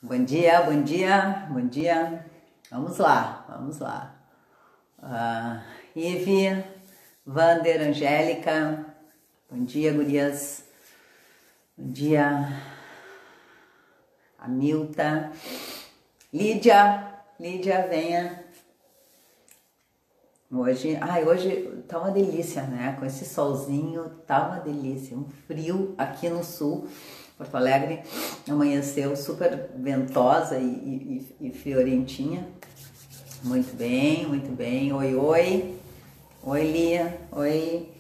Bom dia, bom dia, bom dia. Vamos lá, vamos lá. Ive, Vander, Angélica, bom dia, gurias. Bom dia, Amilta. Lídia, venha. Hoje tá uma delícia, né? Com esse solzinho, tá uma delícia. Um frio aqui no sul. Porto Alegre amanheceu super ventosa e friorentinha. Muito bem, muito bem. Oi, oi. Oi, Lia. Oi.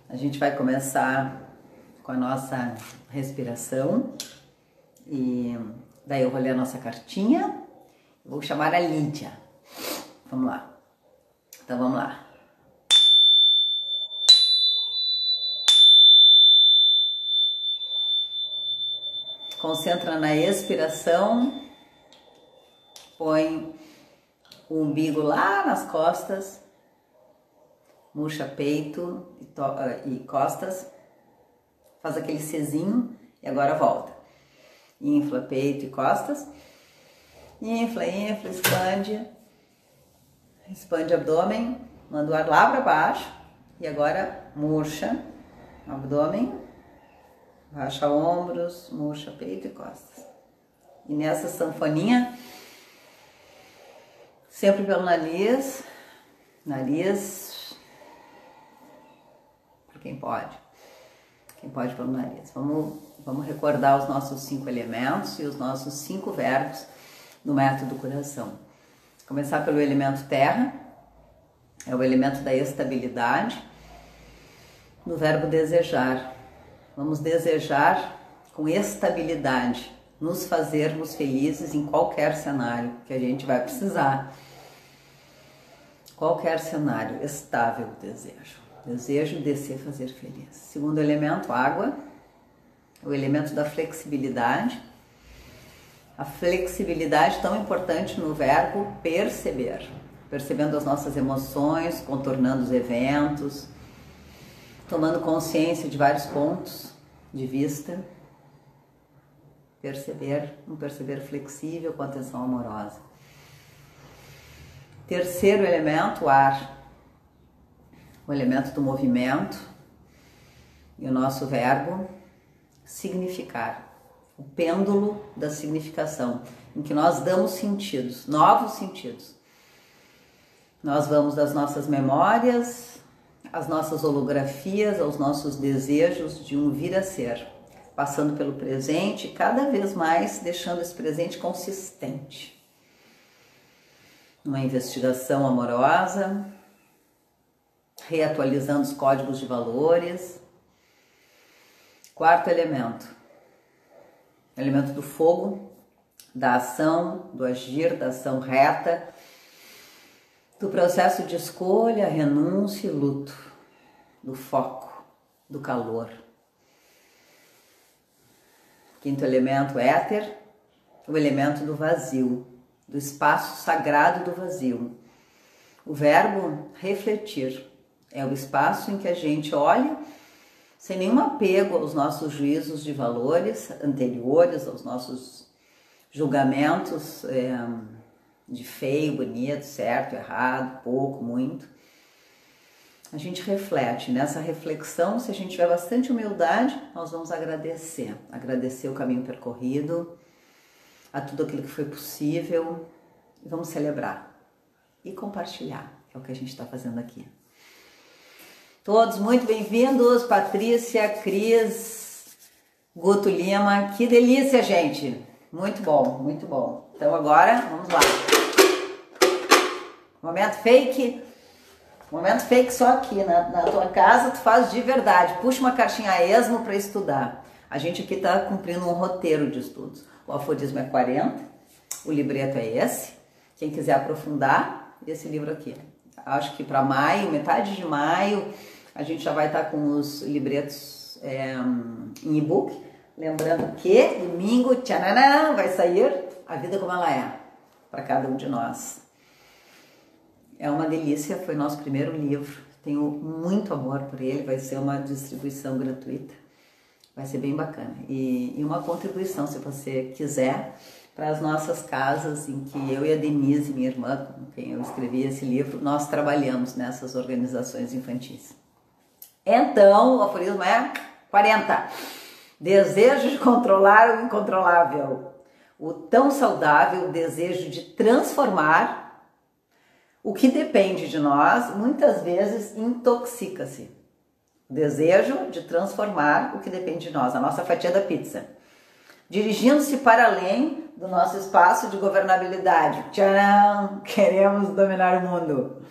A gente vai começar com a nossa respiração. E daí eu vou ler a nossa cartinha. Vou chamar a Lídia. Vamos lá. Então vamos lá. Concentra na expiração. Põe o umbigo lá nas costas. Murcha peito e costas. Faz aquele Czinho e agora volta. Infla peito e costas. Infla, expande. Expande o abdômen, manda o ar lá para baixo e agora murcha o abdômen, baixa ombros, murcha peito e costas. E nessa sanfoninha, sempre pelo nariz, para quem pode pelo nariz. Vamos recordar os nossos 5 elementos e os nossos 5 verbos no método coração. Começar pelo elemento terra, é o elemento da estabilidade, no verbo desejar. Vamos desejar com estabilidade, nos fazermos felizes em qualquer cenário que a gente vai precisar. Qualquer cenário, estável desejo. Desejo de se fazer feliz. Segundo elemento, água, o elemento da flexibilidade. A flexibilidade tão importante no verbo perceber. Percebendo as nossas emoções, contornando os eventos, tomando consciência de vários pontos de vista. Perceber, um perceber flexível com atenção amorosa. Terceiro elemento, ar. O elemento do movimento. E o nosso verbo, significar. O pêndulo da significação, em que nós damos sentidos, novos sentidos. Nós vamos das nossas memórias, às nossas holografias, aos nossos desejos de um vir a ser, passando pelo presente, cada vez mais deixando esse presente consistente. Uma investigação amorosa, reatualizando os códigos de valores. Quarto elemento. Elemento do fogo, da ação, do agir, da ação reta, do processo de escolha, renúncia e luto, do foco, do calor. Quinto elemento, éter, o elemento do vazio, do espaço sagrado do vazio. O verbo refletir é o espaço em que a gente olha sem nenhum apego aos nossos juízos de valores anteriores, aos nossos julgamentos de feio, bonito, certo, errado, pouco, muito. A gente reflete. Nessa reflexão, se a gente tiver bastante humildade, nós vamos agradecer. Agradecer o caminho percorrido, a tudo aquilo que foi possível, e vamos celebrar e compartilhar, que é o que a gente está fazendo aqui. Todos muito bem-vindos, Patrícia, Cris, Guto Lima, que delícia, gente, muito bom, muito bom. Então agora, vamos lá, momento fake só aqui, na tua casa tu faz de verdade, puxa uma caixinha a esmo para estudar. A gente aqui tá cumprindo um roteiro de estudos, o aforismo é 40, o libreto é esse, quem quiser aprofundar, esse livro aqui. Acho que para maio, metade de maio, a gente já vai estar com os libretos em e-book. Lembrando que domingo, tchananã, vai sair A Vida Como Ela É, para cada um de nós. É uma delícia, foi nosso primeiro livro. Tenho muito amor por ele, vai ser uma distribuição gratuita. Vai ser bem bacana. E uma contribuição, se você quiser, para as nossas casas, em que eu e a Denise, minha irmã, com quem eu escrevi esse livro, nós trabalhamos nessas organizações infantis. Então, o aforismo é 40. Desejo de controlar o incontrolável. O tão saudável desejo de transformar o que depende de nós, muitas vezes intoxica-se. O desejo de transformar o que depende de nós, a nossa fatia da pizza. Dirigindo-se para além do nosso espaço de governabilidade. Tcharam! Queremos dominar o mundo.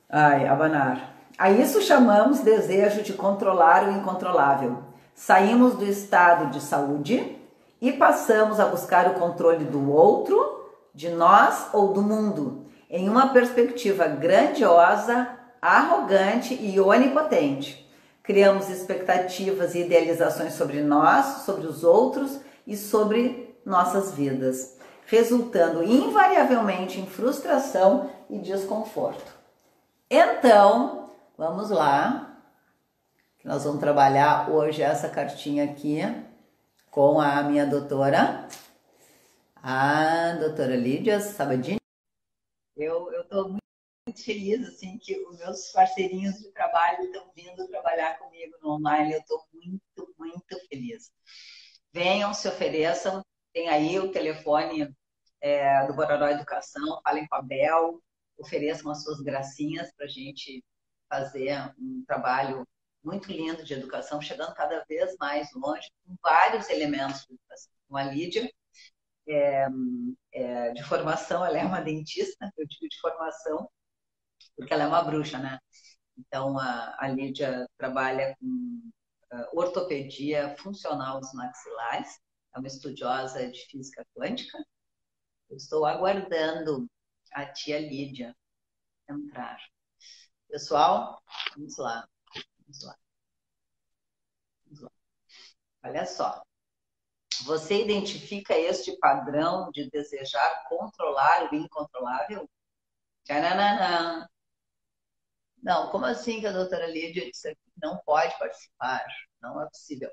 Ai, abanar. A isso chamamos desejo de controlar o incontrolável. Saímos do estado de saúde e passamos a buscar o controle do outro, de nós ou do mundo, em uma perspectiva grandiosa, arrogante e onipotente. Criamos expectativas e idealizações sobre nós, sobre os outros e sobre nossas vidas, resultando invariavelmente em frustração e desconforto. Então, vamos lá, que nós vamos trabalhar hoje essa cartinha aqui com a minha doutora, a doutora Lídia Sabadini. Eu estou muito feliz, assim, que os meus parceirinhos de trabalho estão vindo trabalhar comigo no online. Eu estou muito, muito feliz. Venham, se ofereçam, tem aí o telefone do Bororó Educação, falem com a Bel, ofereçam as suas gracinhas para a gente fazer um trabalho muito lindo de educação, chegando cada vez mais longe, com vários elementos de educação. Com a Lídia, de formação, ela é uma dentista, eu digo de formação, porque ela é uma bruxa, né? Então, a Lídia trabalha com ortopedia funcional dos maxilares, é uma estudiosa de física quântica. Eu estou aguardando a tia Lídia entrar. Pessoal, vamos lá. Vamos lá. Vamos lá. Olha só. Você identifica este padrão de desejar controlar o incontrolável? Tcharanã. Não, como assim que a doutora Lídia disse que não pode participar? Não é possível.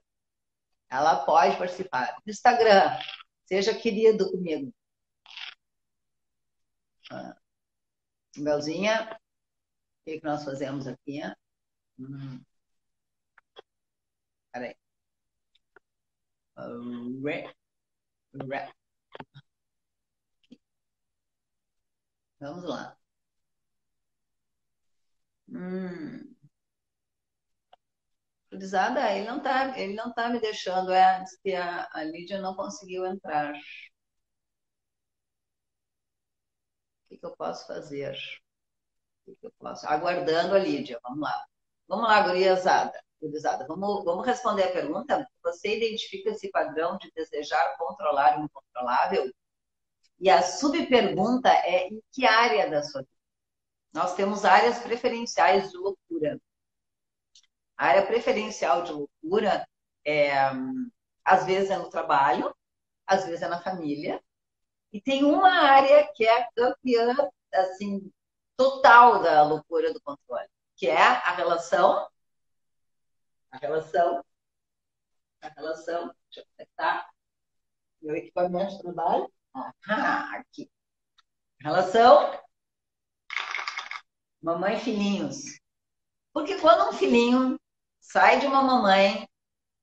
Ela pode participar. No Instagram, seja querido comigo. Belzinha, o que nós fazemos aqui? Peraí. Vamos lá. Gurizada, ele não tá me deixando, diz que a Lídia não conseguiu entrar. O que eu posso fazer? Aguardando a Lídia, vamos lá. Vamos lá, gurizada. Vamos responder a pergunta. Você identifica esse padrão de desejar controlar o incontrolável? E a subpergunta é: em que área da sua vida? Nós temos áreas preferenciais de loucura. A área preferencial de loucura às vezes é no trabalho, às vezes é na família. E tem uma área que é a campeã, assim, total da loucura do controle, que é a relação, deixa eu conectar meu equipamento de trabalho. Aqui. Relação mamãe e filhinhos. Porque quando um filhinho sai de uma mamãe,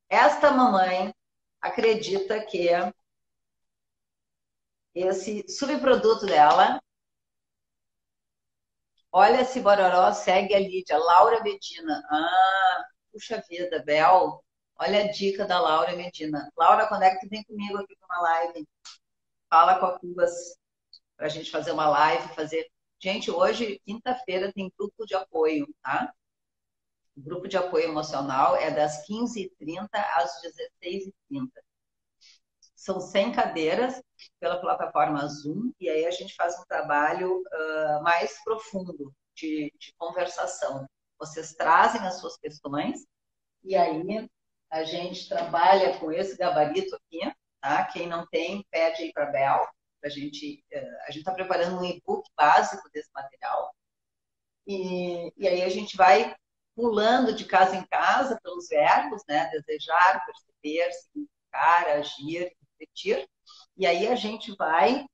esta mamãe acredita que esse subproduto dela, olha se Bororó segue a Lídia, Laura Medina. Puxa vida, Bel, olha a dica da Laura Medina. Laura, quando é que tu vem comigo aqui para uma live? Fala com a Cubas para a gente fazer uma live, Gente, hoje, quinta-feira, tem grupo de apoio, tá? O grupo de apoio emocional é das 15h30 às 16h30. São 100 cadeiras pela plataforma Zoom, e aí a gente faz um trabalho mais profundo de conversação. Vocês trazem as suas questões, e aí a gente trabalha com esse gabarito aqui, tá? Quem não tem, pede aí para a Bel. A gente está preparando um e-book básico desse material. E aí a gente vai pulando de casa em casa pelos verbos, né? Desejar, perceber, significar, agir, refletir, e aí a gente vai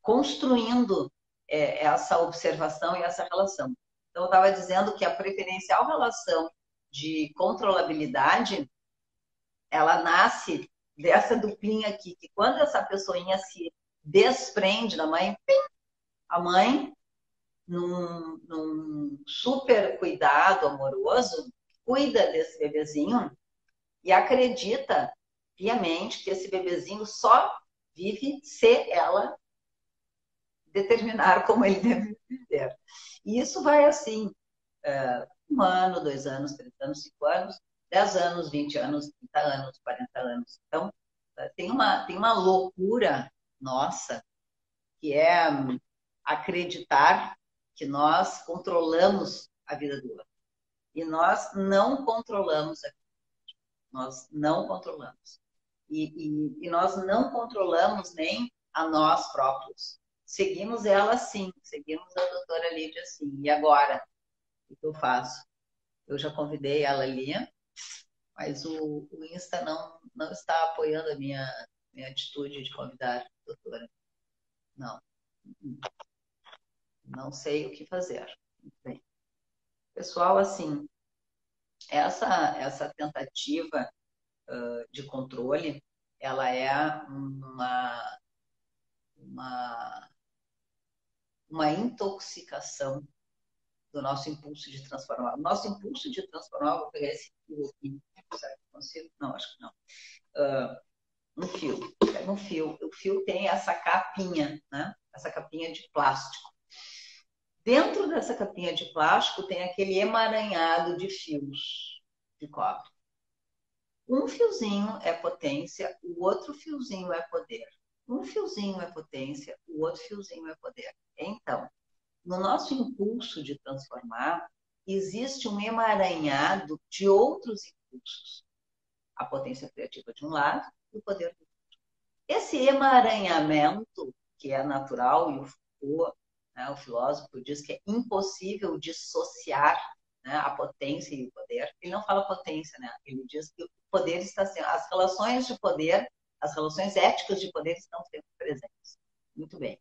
construindo essa observação e essa relação. Então, eu estava dizendo que a preferencial relação de controlabilidade, ela nasce dessa duplinha aqui, que quando essa pessoinha se desprende da mãe, a mãe, num super cuidado amoroso, cuida desse bebezinho e acredita piamente que esse bebezinho só vive se ela determinar como ele deve viver. E isso vai assim, 1 ano, 2 anos, 3 anos, 5 anos, 10 anos, 20 anos, 30 anos, 40 anos. Então, tem uma loucura nossa, que é acreditar que nós controlamos a vida do outro. E nós não controlamos a vida. Nós não controlamos. E nós não controlamos nem a nós próprios. Seguimos ela sim, seguimos a doutora Lídia sim. E agora, o que eu faço? Eu já convidei ela ali, mas o Insta não está apoiando a minha atitude de convidar a doutora. Não. Não sei o que fazer. Muito bem. Pessoal, assim, essa tentativa de controle, ela é uma intoxicação do nosso impulso de transformar. O nosso impulso de transformar, vou pegar esse fio aqui. Será que consigo? Não, acho que não. Um fio. Pega um fio. O fio tem essa capinha, né? Essa capinha de plástico. Dentro dessa capinha de plástico tem aquele emaranhado de fios de cobre. Um fiozinho é potência, o outro fiozinho é poder. Um fiozinho é potência, o outro fiozinho é poder. Então, no nosso impulso de transformar, existe um emaranhado de outros impulsos. A potência criativa de um lado e o poder do outro. Esse emaranhamento, que é natural, e o Foucault, né, o filósofo, diz que é impossível dissociar, né, a potência e o poder. Ele não fala potência, né? Ele diz que o poder está sendo... As relações de poder, as relações éticas de poder estão sempre presentes. Muito bem.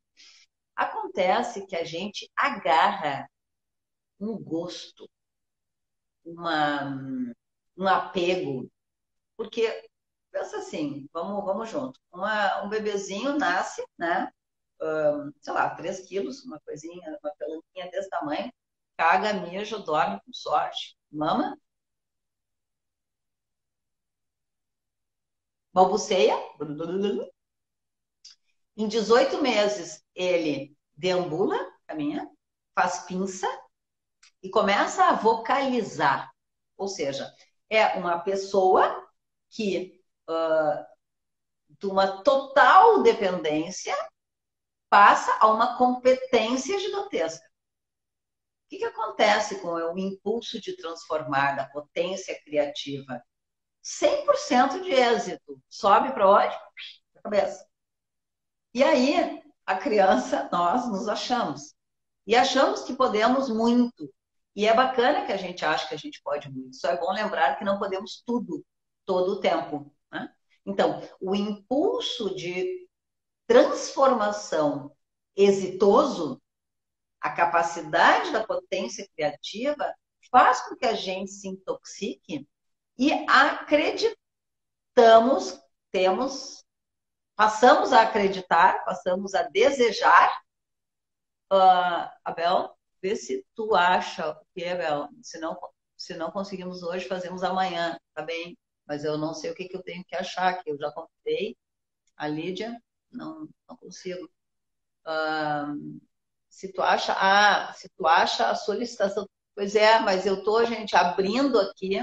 Acontece que a gente agarra um gosto, um apego, porque, pensa assim, vamos junto, um bebezinho nasce, né, sei lá, 3 quilos, uma coisinha, uma pelanquinha desse tamanho, caga, mija, dorme com sorte, mama, balbuceia, em 18 meses ele deambula, caminha, faz pinça, e começa a vocalizar. Ou seja, é uma pessoa que, de uma total dependência, passa a uma competência gigantesca. O que acontece com o impulso de transformar da potência criativa? 100% de êxito. Sobe para onde? Para a cabeça. E aí, a criança, nós nos achamos. E achamos que podemos muito. E é bacana que a gente acha que a gente pode muito. Só é bom lembrar que não podemos tudo, todo o tempo. Né? Então, o impulso de transformação exitoso, a capacidade da potência criativa, faz com que a gente se intoxique e acreditamos, passamos a acreditar, passamos a desejar. Abel, vê se tu acha o que é, Abel. Se não conseguimos hoje, fazemos amanhã, tá bem? Mas eu não sei o que eu tenho que achar aqui. Eu já contei a Lídia, não consigo. Se tu acha a solicitação, pois é, mas eu tô, gente, abrindo aqui,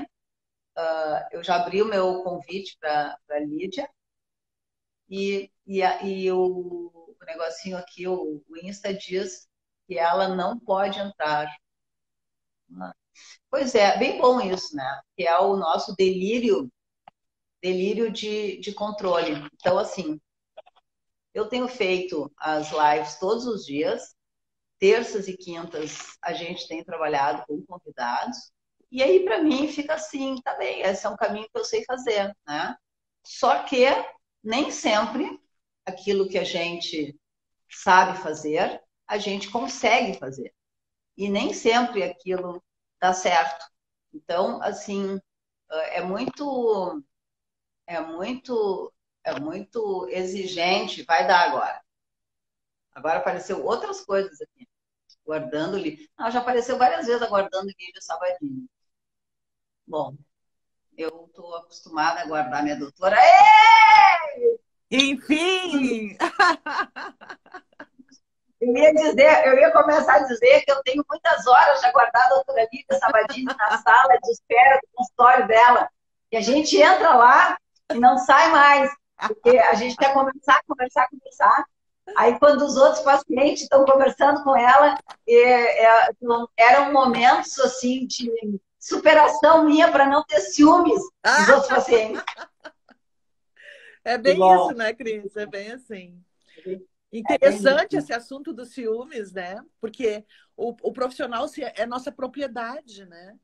eu já abri o meu convite para a Lídia, e o negocinho aqui, o Insta diz que ela não pode entrar. Pois é, bem bom isso, né? Que é o nosso delírio de controle. Então, assim, eu tenho feito as lives todos os dias, terças e quintas a gente tem trabalhado com convidados, e aí para mim fica assim, tá bem, esse é um caminho que eu sei fazer, né? Só que nem sempre aquilo que a gente sabe fazer, a gente consegue fazer. E nem sempre aquilo dá certo. Então, assim, é muito, é muito, é muito exigente. Vai dar agora. Agora apareceu outras coisas aqui. Guardando livro. Já apareceu várias vezes aguardando livro Sabadinho. Bom, eu estou acostumada a guardar minha doutora. Enfim! Eu ia começar a dizer que eu tenho muitas horas de guardar a doutora Lívia Sabadini na sala de espera do consultório dela. E a gente entra lá e não sai mais, porque a gente quer conversar, conversar, conversar. Aí, quando os outros pacientes estão conversando com ela, eram momentos assim de superação minha para não ter ciúmes dos outros pacientes. É Que bem isso, bom. né, Cris? É bem assim. É bem Interessante isso. esse assunto dos ciúmes, né? Porque o profissional é nossa propriedade, né?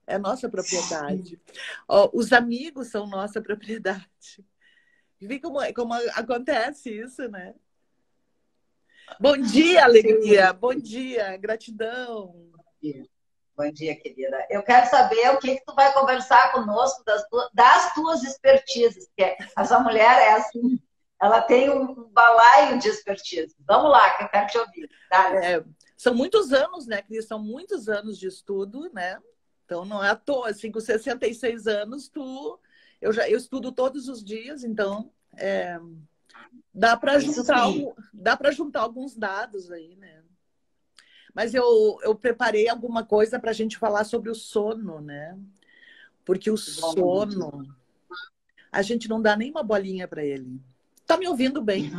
É nossa propriedade. Ó, os amigos são nossa propriedade. Vê como acontece isso, né? Bom dia, Sim. alegria. Bom dia, gratidão. Bom dia, querida. Eu quero saber o que tu vai conversar conosco das tuas expertises, porque essa mulher é assim, ela tem um balaio de expertise. Vamos lá, que eu quero te ouvir. Dale. É, são muitos anos, né, Cris? São muitos anos de estudo, né? Então não é à toa, assim, com 66 anos, eu estudo todos os dias, então dá para Isso sim. juntar alguns dados aí, né? Mas eu preparei alguma coisa para a gente falar sobre o sono, né? Porque o Que bom. sono, a gente não dá nem uma bolinha para ele. Tá me ouvindo bem?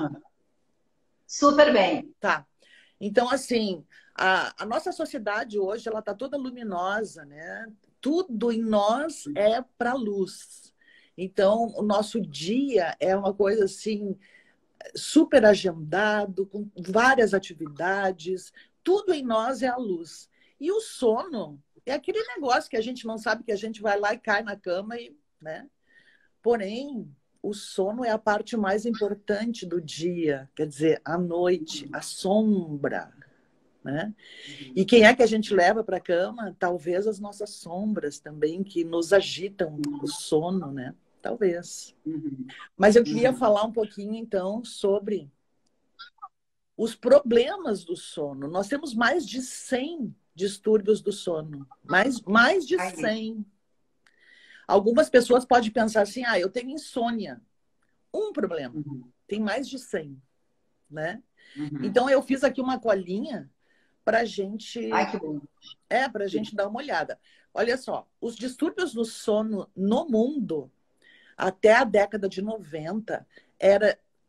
Super bem. Tá. Então, assim, a nossa sociedade hoje, ela tá toda luminosa, né? Tudo em nós é para luz. Então, o nosso dia é uma coisa assim, super agendado, com várias atividades, tudo em nós é a luz. E o sono é aquele negócio que a gente não sabe, que a gente vai lá e cai na cama e, né? Porém, o sono é a parte mais importante do dia, quer dizer, a noite, a sombra, né? E quem é que a gente leva para a cama? Talvez as nossas sombras também, que nos agitam o sono, né? Talvez. Uhum. Mas eu queria Uhum. falar um pouquinho, então, sobre os problemas do sono. Nós temos mais de 100 distúrbios do sono. Mais de Aí. 100. Algumas pessoas podem pensar assim, eu tenho insônia. Um problema. Uhum. Tem mais de 100, né? Uhum. Então, eu fiz aqui uma colinha para gente, Ai, que bom. para gente dar uma olhada. Olha só, os distúrbios do sono no mundo, até a década de 90,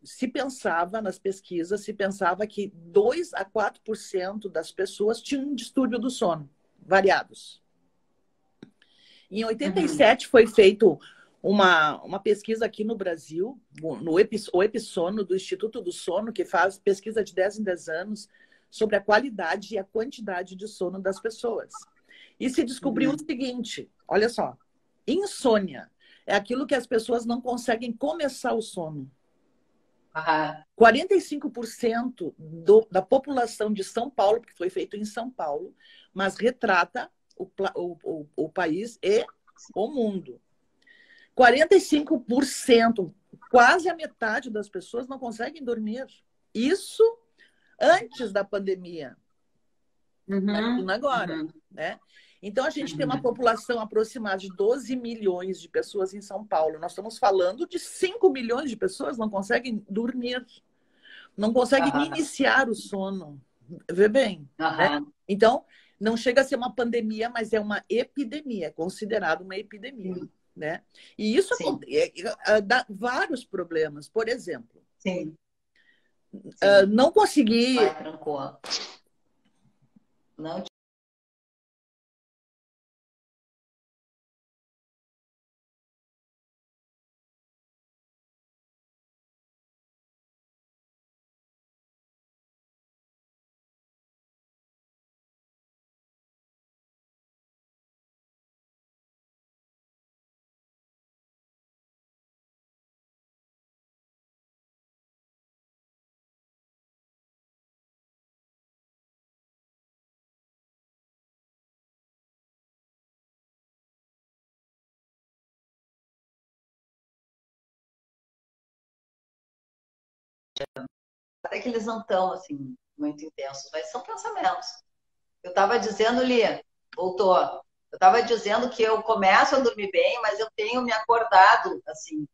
se pensava nas pesquisas, se pensava que 2 a 4% das pessoas tinham um distúrbio do sono, variados. Em Uhum. 87 foi feito uma pesquisa aqui no Brasil, o Epissono, do Instituto do Sono, que faz pesquisa de 10 em 10 anos sobre a qualidade e a quantidade de sono das pessoas. E se descobriu o Uhum. seguinte, olha só, insônia é aquilo que as pessoas não conseguem começar o sono. Aham. 45% da população de São Paulo, porque foi feito em São Paulo, mas retrata o país e o mundo. 45%, quase a metade das pessoas não conseguem dormir. Isso antes da pandemia. Uhum. Imagina agora, Uhum. né? Então, a gente tem uma Uhum. população aproximada de 12 milhões de pessoas em São Paulo. Nós estamos falando de 5 milhões de pessoas que não conseguem dormir, não conseguem Aham. iniciar o sono. Vê bem, né? Aham. Então, não chega a ser uma pandemia, mas é uma epidemia, é considerado uma epidemia, Sim. né? E isso Sim. dá vários problemas. Por exemplo, Sim. Sim. não conseguir Vai, trancou. Não Até que eles não estão, assim, muito intensos, mas são pensamentos. Eu estava dizendo, Lia, voltou. Eu estava dizendo que eu começo a dormir bem, mas eu tenho me acordado, assim,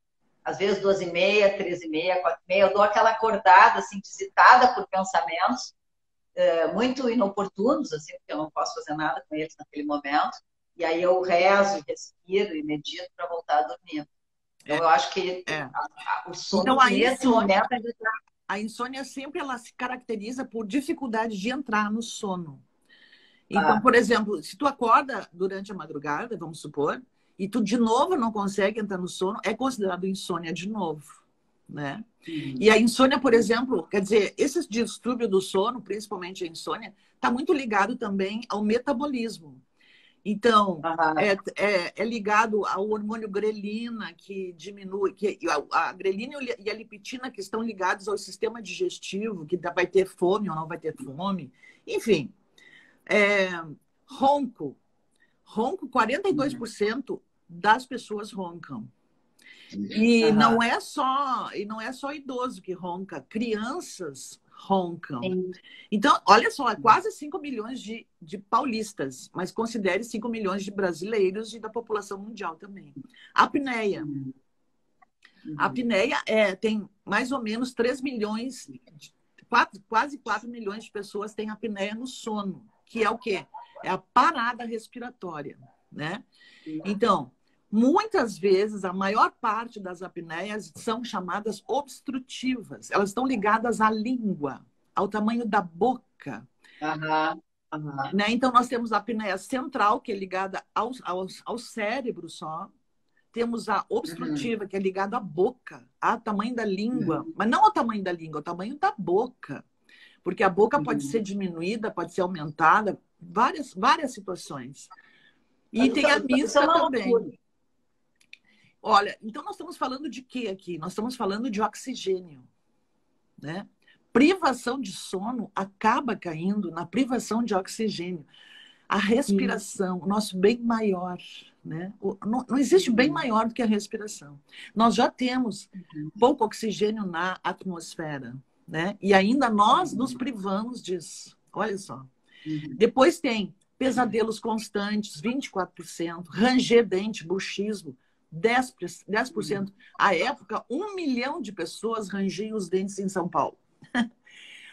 às vezes 2h30, 3h30, 4h30, eu dou aquela acordada, assim, visitada por pensamentos muito inoportunos, assim, porque eu não posso fazer nada com eles naquele momento. E aí eu rezo, respiro e medito para voltar a dormir. Então, eu acho que É. o sono, Então, a nesse insônia, momento, a insônia sempre ela se caracteriza por dificuldade de entrar no sono. Então, tá. por exemplo, se tu acorda durante a madrugada, vamos supor, e tu de novo não consegue entrar no sono, é considerado insônia de novo, né? E a insônia, por exemplo, quer dizer, esse distúrbio do sono, principalmente a insônia, está muito ligado também ao metabolismo. Então, Aham. é ligado ao hormônio grelina, que diminui, que a grelina e a leptina que estão ligados ao sistema digestivo, que vai ter fome ou não vai ter fome. Enfim, é, ronco. Ronco, 42% das pessoas roncam. Aham. E não é só idoso que ronca, crianças roncam. Sim. Então, olha só, é quase 5 milhões de paulistas, mas considere 5 milhões de brasileiros e da população mundial também. Apneia. A apneia tem mais ou menos 3 milhões, quase 4 milhões de pessoas têm apneia no sono, que é o quê? É a parada respiratória, né? Então, muitas vezes, a maior parte das apneias são chamadas obstrutivas. Elas estão ligadas à língua, ao tamanho da boca. Aham. Aham. Né? Então, nós temos a apneia central, que é ligada ao cérebro só. Temos a obstrutiva, que é ligada à boca, ao tamanho da língua. Mas não ao tamanho da língua, ao tamanho da boca. Porque a boca pode ser diminuída, pode ser aumentada, várias situações. E tem a Isso é mística uma também. loucura. Olha, então nós estamos falando de quê aqui? Nós estamos falando de oxigênio, né? Privação de sono acaba caindo na privação de oxigênio. A respiração, o nosso bem maior, né? Não existe bem maior do que a respiração. Nós já temos pouco oxigênio na atmosfera, né? E ainda nós nos privamos disso. Olha só. Depois tem pesadelos constantes, 24%, ranger dente, bruxismo, 10%. À época, 1 milhão de pessoas rangiam os dentes em São Paulo.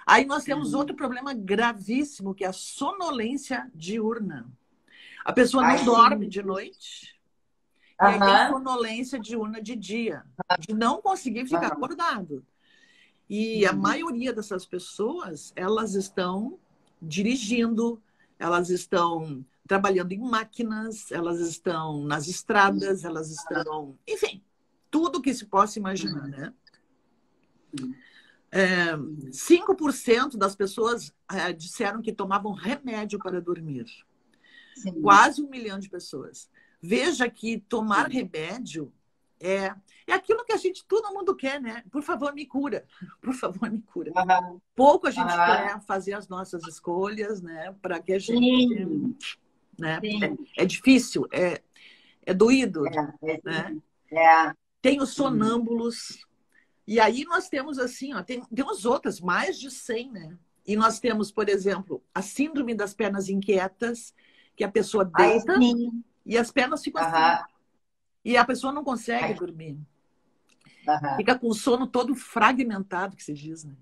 Aí nós temos outro problema gravíssimo, que é a sonolência diurna. A pessoa Ai, não dorme sim. de noite e aí tem Aham. sonolência diurna de dia, de não conseguir ficar Aham. acordado. E a maioria dessas pessoas, elas estão dirigindo, elas estão trabalhando em máquinas, elas estão nas estradas, elas estão, enfim, tudo que se possa imaginar, né? 5% das pessoas disseram que tomavam remédio para dormir. Sim. Quase 1 milhão de pessoas. Veja que tomar remédio é aquilo que todo mundo quer, né? Por favor, me cura. Por favor, me cura. Aham. Pouco a gente Aham. quer fazer as nossas escolhas, né? Para que a gente, Sim. né? Sim. É difícil, é doído, né? É. Tem os sonâmbulos. E aí nós temos assim, ó, temos outras, mais de 100, né? E nós temos, por exemplo, a síndrome das pernas inquietas, que a pessoa Ai, deita sim. e as pernas ficam assim. Aham. E a pessoa não consegue Ai, dormir. aham. Fica com o sono todo fragmentado, que se diz, né?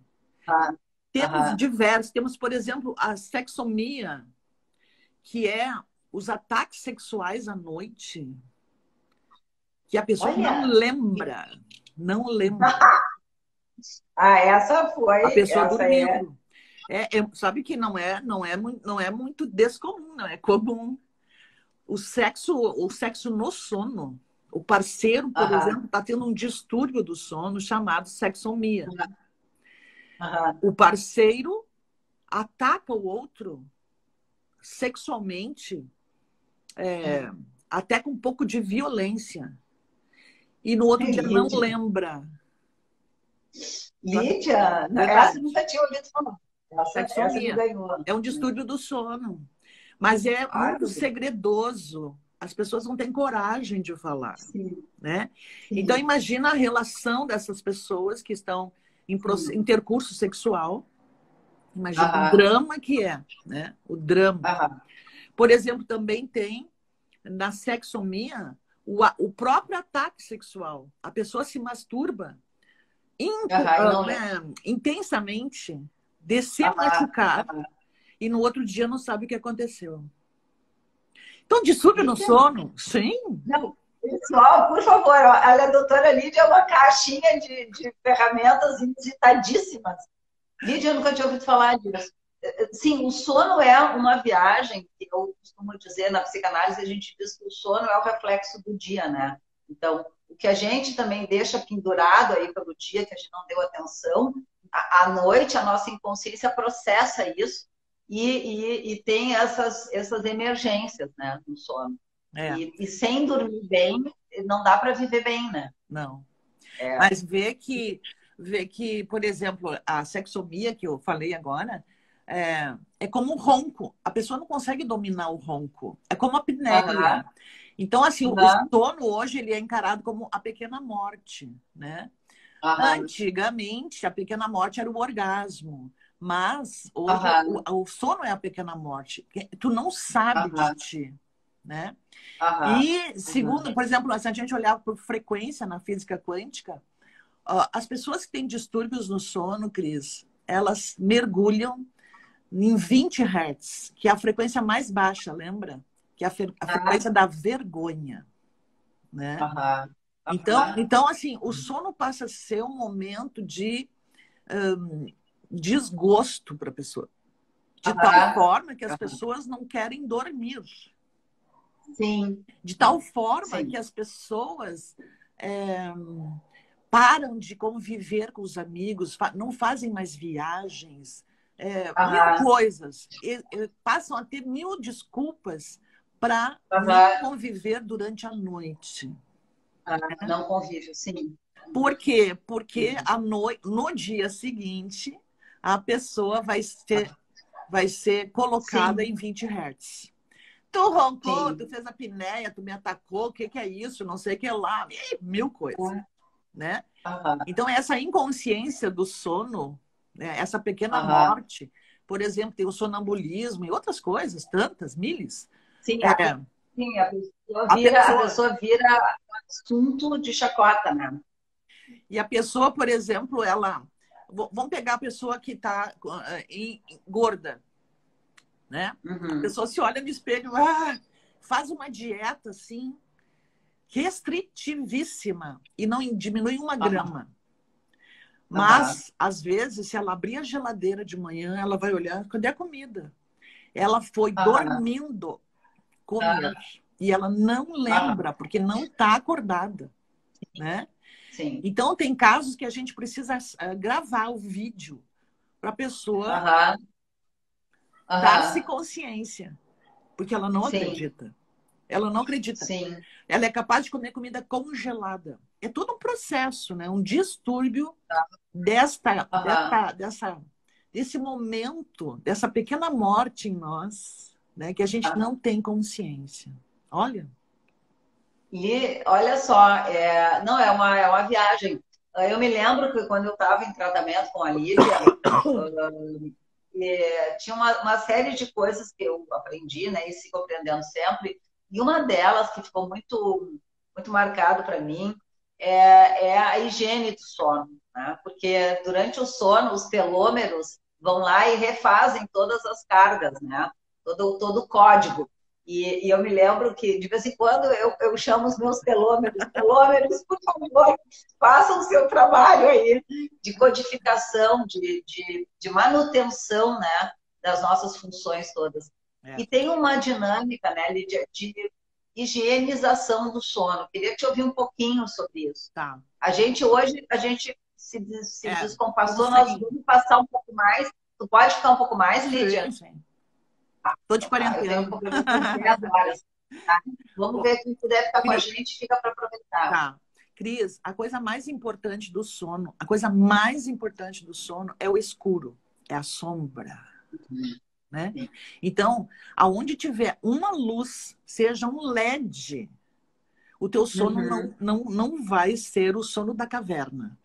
Aham. Temos Aham. diversos. Temos, por exemplo, a sexomia, que é os ataques sexuais à noite, que a pessoa não Olha. lembra. Não lembra. Ah, essa A foi. pessoa Essa é. dormindo. Sabe que não é muito descomum, não é comum. O sexo no sono. O parceiro, por Aham. exemplo, está tendo um distúrbio do sono chamado sexomia. Aham. O parceiro ataca o outro sexualmente, até com um pouco de violência. E no outro dia não Lídia. lembra. Sabe? Lídia, essa eu Verdade. nunca tinha ouvido falar. Essa me Sexomia. ganhou. É um distúrbio do sono. Mas é Ai, muito meu Deus. segredoso. As pessoas não têm coragem de falar, Sim, né? Então sim. imagina a relação dessas pessoas que estão intercurso sexual. Imagina o Aham, drama que é, né? O drama. aham, Por exemplo, também tem na sexomia o próprio ataque sexual. A pessoa se masturba aham, e não lembro. intensamente, de se Aham, machucar, aham. e no outro dia não sabe o que aconteceu. Então, distúrbio no Eita. sono? Sim. Não, pessoal, por favor, olha, a doutora Lídia é uma caixinha de ferramentas inusitadíssimas. Lídia, eu nunca tinha ouvido falar disso. Sim, o sono é uma viagem, que eu costumo dizer, na psicanálise a gente diz que o sono é o reflexo do dia, né? Então, o que a gente também deixa pendurado aí pelo dia, que a gente não deu atenção, à noite a nossa inconsciência processa isso e tem essas emergências, né, no sono. É, E sem dormir bem, não dá para viver bem, né? não. É. Mas vê que, por exemplo, a sexomia que eu falei agora é como um ronco. A pessoa não consegue dominar o ronco. É como a apneia. Aham, Então, assim, o aham, sono hoje ele é encarado como a pequena morte, né? aham, Antigamente, a pequena morte era o orgasmo. Mas hoje aham, o sono é a pequena morte. Tu não sabe de aham, ti, né? aham, E segundo, por exemplo, se a gente olhar por frequência na física quântica, as pessoas que têm distúrbios no sono, Cris, elas mergulham em 20 Hz, que é a frequência mais baixa, lembra? Que é a aham, frequência da vergonha, né? aham, Então, assim, o sono passa a ser um momento de desgosto para a pessoa. De tal aham, forma que as aham. pessoas não querem dormir. Sim, De tal forma que sim. as pessoas é, param de conviver com os amigos, não fazem mais viagens, mil Aham, coisas. Passam a ter mil desculpas para não aham, conviver durante a noite. aham. Não convívio, sim. Por quê? Porque Sim. no dia seguinte a pessoa vai ser colocada Sim, em 20 Hz. Tu roncou, tu sim. fez a apneia, tu me atacou, o que que é isso? Não sei o que lá. Mil coisas, né? Aham, Então, essa inconsciência do sono, né, essa pequena aham. morte, por exemplo, tem o sonambulismo e outras coisas, tantas, milhas. Sim, É, sim, a a pessoa, pessoa vira assunto de chacota, né? e a pessoa, por exemplo, ela. Vamos pegar a pessoa que está gorda, né? A Uhum. pessoa se olha no espelho, faz uma dieta assim, restritivíssima, e não diminui uma Aham, grama. aham, Mas, às vezes, se ela abrir a geladeira de manhã, ela vai olhar, cadê a comida? Ela foi aham, dormindo comer. aham, E ela não aham. lembra, porque não está acordada, né? Sim. Então, tem casos que a gente precisa gravar o vídeo para a pessoa Aham, dar-se aham. consciência, porque ela não Sim, acredita. Ela não acredita. sim. Ela é capaz de comer comida congelada. É todo um processo, né? Um distúrbio Aham. desse momento, dessa pequena morte em nós, né? Que a gente não tem consciência. Olha. E olha só, não, é uma viagem. Eu me lembro que quando eu estava em tratamento com a Lídia, tinha uma série de coisas que eu aprendi, né, e sigo aprendendo sempre. E uma delas que ficou muito, muito marcado para mim é a higiene do sono, né? Porque durante o sono os telômeros vão lá e refazem todas as cargas, né? Todo o código. E eu me lembro que, de vez em quando, eu chamo os meus telômeros, telômeros, por favor, façam o seu trabalho aí de codificação, de manutenção, né, das nossas funções todas. É, E tem uma dinâmica, né, Lídia, de higienização do sono. Queria te ouvir um pouquinho sobre isso. tá. A gente hoje, a gente se Como descompassou, nós sim. vamos passar um pouco mais. Tu pode ficar um pouco mais, Sim, Lídia? sim. Tô de Tá, eu tenho um quarentena. compromisso às 10 horas. Tá? Vamos ver quem puder ficar com a Cris, gente, fica para aproveitar. tá. Cris, a coisa mais importante do sono, a coisa mais importante do sono é o escuro, é a sombra, né? Sim. Então, aonde tiver uma luz, seja um LED, o teu sono Uhum. não vai ser o sono da caverna.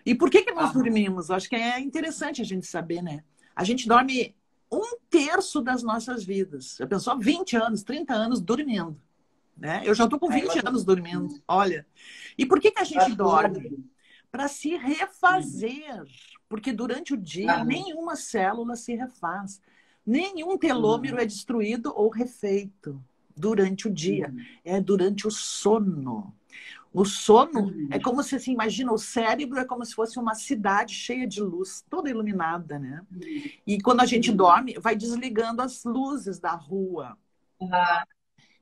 E por que que nós Aham. dormimos? Eu acho que é interessante a gente saber, né? A gente dorme um terço das nossas vidas. Já pensou 20 anos, 30 anos dormindo, né? Eu já estou com Aí eu 20 acho anos dormindo, olha. E por que que a eu gente acho que eu já dorme? vi. Para se refazer. Porque durante o dia Aham. nenhuma célula se refaz. Nenhum telômero Uhum. é destruído ou refeito durante o dia. Uhum. É durante o sono. O sono é Uhum. como se, assim, imagina, o cérebro é como se fosse uma cidade cheia de luz, toda iluminada, né? Uhum. E quando a gente Uhum. dorme, vai desligando as luzes da rua. Aham.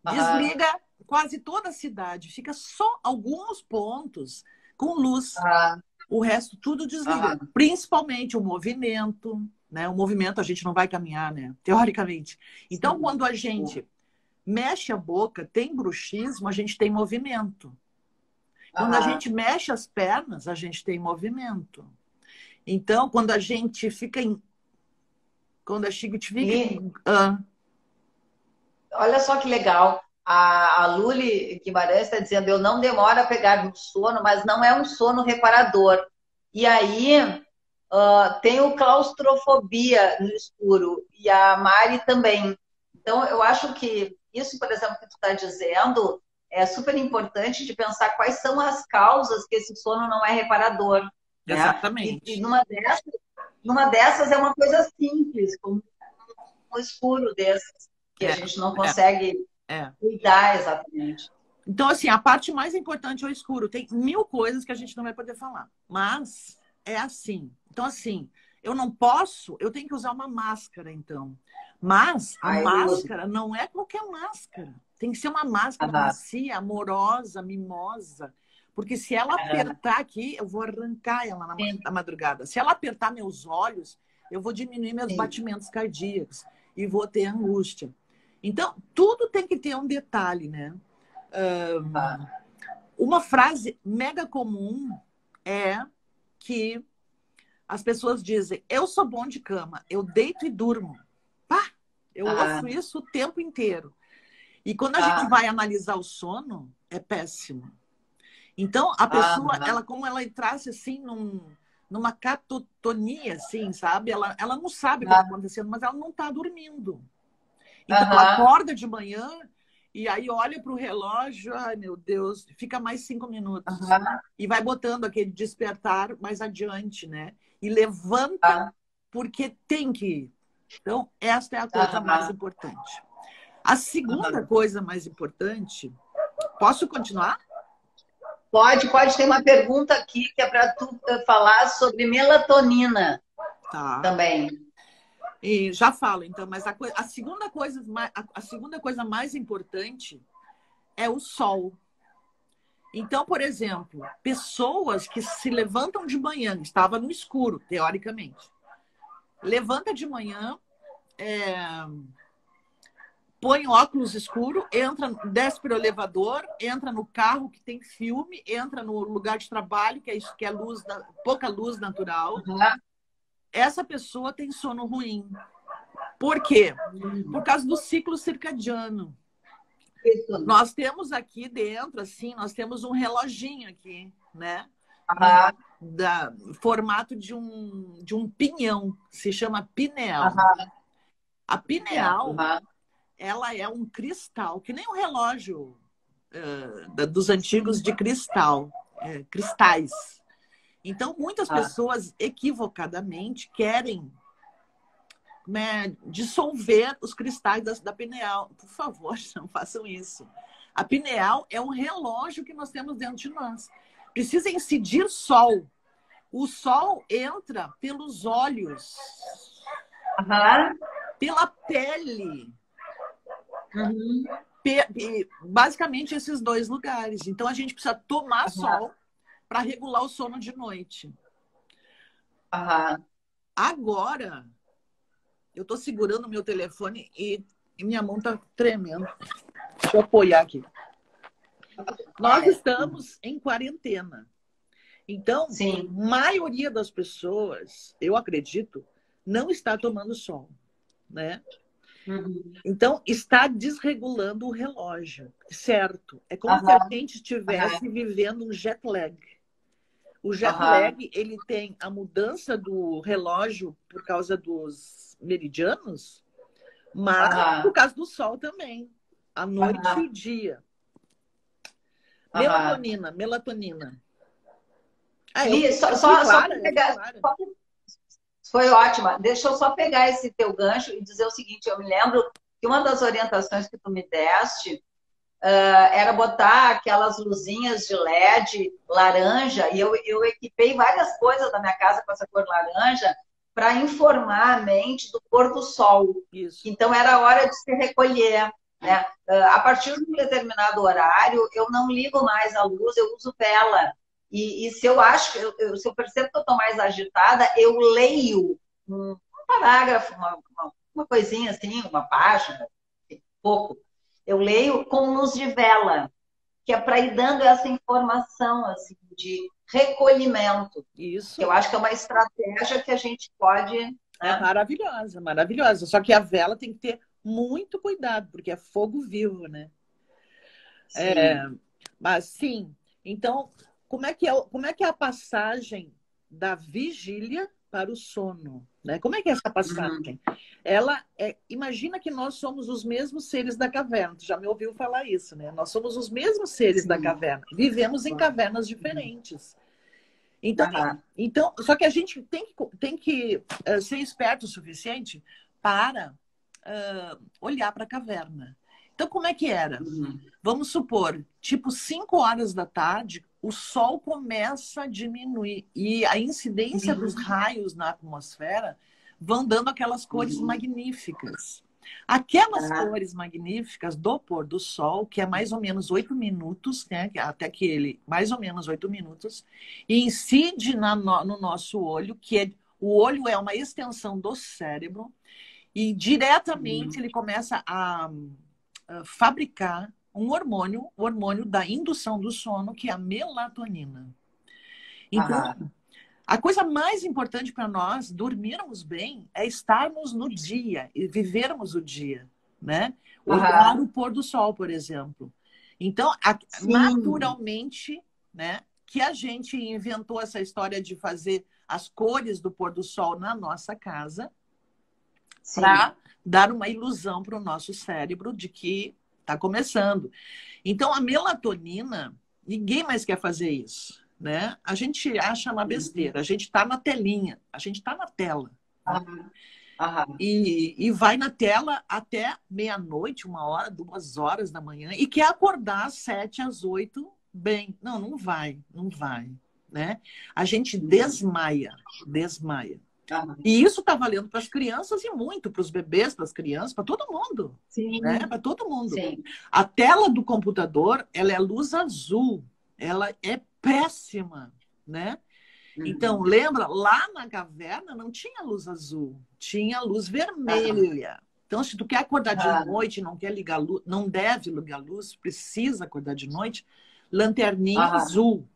Aham. Desliga quase toda a cidade. Fica só alguns pontos com luz. Aham. O resto tudo desliga. Aham. Principalmente o movimento, né? O movimento a gente não vai caminhar, né? Teoricamente. Então, Sim. quando a gente mexe a boca, tem bruxismo, a gente tem movimento. Quando a Aham. gente mexe as pernas, a gente tem movimento. Então, quando a gente fica em. Quando a gente fica E em. olha só que legal. A Luli Guimarães está dizendo: eu não demoro a pegar no sono, mas não é um sono reparador. E aí, tenho claustrofobia no escuro. E a Mari também. Então, eu acho que isso, por exemplo, que tu está dizendo, é super importante de pensar quais são as causas que esse sono não é reparador, né? E Exatamente. numa dessas é uma coisa simples, como um escuro desses, que a É, gente não é, consegue é. cuidar exatamente. Então, assim, a parte mais importante é o escuro. Tem mil coisas que a gente não vai poder falar. Mas é assim. Então, assim, eu não posso, eu tenho que usar uma máscara, então. Mas a Ah, eu uso. máscara não é qualquer máscara. Tem que ser uma máscara Aham, macia, amorosa, mimosa. Porque se ela aham, apertar aqui, eu vou arrancar ela sim, na madrugada. Se ela apertar meus olhos, eu vou diminuir meus sim. batimentos cardíacos e vou ter angústia. Então, tudo tem que ter um detalhe, né? Aham, Uma frase mega comum é que as pessoas dizem: eu sou bom de cama, eu deito e durmo. Pá, eu ouço aham, isso o tempo inteiro. E quando a gente aham, vai analisar o sono, é péssimo. Então, a pessoa, aham, ela como ela entrasse assim numa catatonia, assim, sabe? Ela não sabe o que está acontecendo, mas ela não está dormindo. Então, ela aham, acorda de manhã e aí olha para o relógio, ai meu Deus, fica mais 5 minutos. aham, E vai botando aquele despertar mais adiante, né? E levanta aham, porque tem que ir. Então, esta é a coisa mais aham, importante. A segunda aham. coisa mais importante, posso continuar? Pode ter uma pergunta aqui que é para tu falar sobre melatonina Tá. também. E já falo, então, mas a segunda coisa mais importante é o sol. Então, por exemplo, pessoas que se levantam de manhã, estava no escuro, teoricamente, levanta de manhã, põe óculos escuro, entra, desce para o elevador, entra no carro que tem filme, entra no lugar de trabalho, que é isso, que é luz, pouca luz natural. Aham. Essa pessoa tem sono ruim. Por quê? Por Hum. causa do ciclo circadiano. Isso. Nós temos aqui dentro, assim, nós temos um reloginho aqui, né? Aham, Da formato de um pinhão, se chama pineal. aham, A pineal, aham. ela é um cristal, que nem um relógio dos antigos de cristal, cristais. Então, muitas Ah, pessoas equivocadamente querem, né, dissolver os cristais da pineal. Por favor, não façam isso. A pineal é um relógio que nós temos dentro de nós. Precisa incidir sol. O sol entra pelos olhos, aham, pela pele, uhum, basicamente esses dois lugares. Então a gente precisa tomar aham, sol para regular o sono de noite. aham. Agora, eu estou segurando o meu telefone e minha mão está tremendo. Deixa eu apoiar aqui. Nós É, estamos em quarentena. Então, a sim. maioria das pessoas, eu acredito, não está tomando sol, né? Uhum, Então, está desregulando o relógio, certo? É como se a aham, gente aham, estivesse vivendo um jet lag. O jet Aham, lag, ele tem a mudança do relógio por causa dos meridianos, mas por aham, causa do sol também. A noite e aham, o dia. aham. Melatonina, melatonina. Ah, Li, só para eu fui pegar, clara. foi ótima. Deixa eu só pegar esse teu gancho e dizer o seguinte: eu me lembro que uma das orientações que tu me deste era botar aquelas luzinhas de LED laranja, e eu equipei várias coisas da minha casa com essa cor laranja para informar a mente do pôr do sol. Isso. Então era hora de se recolher. Né? A partir de um determinado horário, eu não ligo mais a luz, eu uso vela. E se eu acho, se eu percebo que eu estou mais agitada, eu leio um parágrafo, uma coisinha assim, uma página, pouco. Eu leio com luz de vela, que é para ir dando essa informação assim, de recolhimento, que eu Isso. acho que é uma estratégia que a gente pode. É Né? maravilhosa, maravilhosa. Só que a vela tem que ter muito cuidado, porque é fogo vivo, né? É, Sim. mas sim. Então, como é que é a passagem da vigília para o sono, né? Como é que é essa Uhum. passagem? Imagina que nós somos os mesmos seres da caverna. Tu já me ouviu falar isso, né? Nós somos os mesmos seres da Sim. caverna. Vivemos em cavernas Uhum. diferentes. Então, Aham. só que a gente tem que ser esperto o suficiente para olhar para a caverna. Então, como é que era? Uhum. Vamos supor, tipo 5 horas da tarde, o sol começa a diminuir e a incidência dos Uhum. raios na atmosfera vão dando aquelas cores Uhum. magníficas. Aquelas Aham. cores magníficas do pôr do sol, que é mais ou menos 8 minutos, né? Até que ele, mais ou menos 8 minutos, e incide no nosso olho, o olho é uma extensão do cérebro, e diretamente Uhum. ele começa a fabricar um hormônio, o hormônio da indução do sono, que é a melatonina. Então, Aham. a coisa mais importante para nós dormirmos bem é estarmos no dia e vivermos o dia, né? Olhar Aham. o pôr do sol, por exemplo. Então, Sim. naturalmente, né, que a gente inventou essa história de fazer as cores do pôr do sol na nossa casa Sim. para dar uma ilusão para o nosso cérebro de que está começando. Então, a melatonina, ninguém mais quer fazer isso, né? A gente acha uma Sim. besteira, a gente está na telinha, a gente está na tela, né? Aham. Aham. E vai na tela até meia-noite, 1 hora, 2 horas da manhã, e quer acordar às 7, às 8, bem. Não, não vai, não vai, né? A gente Uhum. desmaia, desmaia. Aham. E isso está valendo para as crianças e muito para os bebês, para as crianças, para todo mundo, né? Sim. Para todo mundo. Sim. A tela do computador, ela é luz azul, ela é péssima, né? Então, Uhum. lembra, lá na caverna não tinha luz azul, tinha luz Aham. vermelha. Então, se tu quer acordar de Aham. noite, não quer ligar luz, não deve ligar luz, precisa acordar de noite, lanterninha Aham. azul. Aham.